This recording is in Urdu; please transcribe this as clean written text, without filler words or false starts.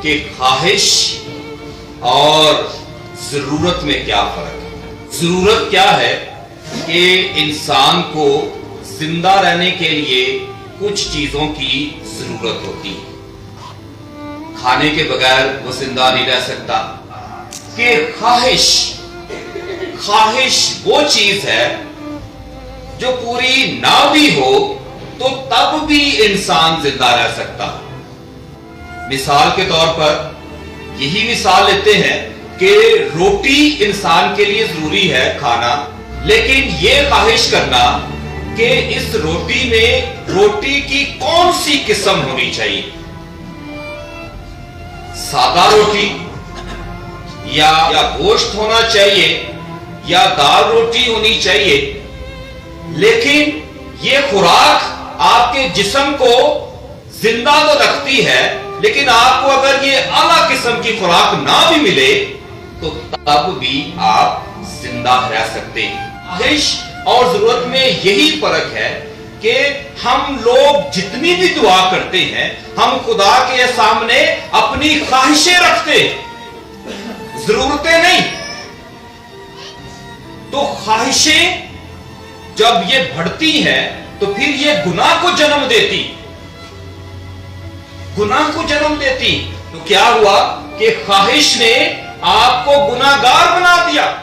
کہ خواہش اور ضرورت میں کیا فرق ہے۔ ضرورت کیا ہے کہ انسان کو زندہ رہنے کے لیے کچھ چیزوں کی ضرورت ہوتی ہے۔ کھانے کے بغیر وہ زندہ نہیں رہ سکتا۔ کہ خواہش وہ چیز ہے جو پوری نہ بھی ہو تو تب بھی انسان زندہ رہ سکتا۔ مثال کے طور پر یہی مثال لیتے ہیں کہ روٹی انسان کے لیے ضروری ہے کھانا، لیکن یہ خواہش کرنا کہ اس روٹی میں روٹی کی کون سی قسم ہونی چاہیے، سادہ روٹی یا گوشت ہونا چاہیے یا دال روٹی ہونی چاہیے، لیکن یہ خوراک آپ کے جسم کو زندہ تو رکھتی ہے، لیکن آپ کو اگر یہ اعلیٰ قسم کی خوراک نہ بھی ملے تو تب بھی آپ زندہ رہ سکتے ہیں۔ خواہش اور ضرورت میں یہی فرق ہے کہ ہم لوگ جتنی بھی دعا کرتے ہیں ہم خدا کے سامنے اپنی خواہشیں رکھتے، ضرورتیں نہیں۔ تو خواہشیں جب یہ بڑھتی ہیں تو پھر یہ گناہ کو جنم دیتی، گناہ کو جنم دیتی۔ تو کیا ہوا کہ خواہش نے آپ کو گناہگار بنا دیا۔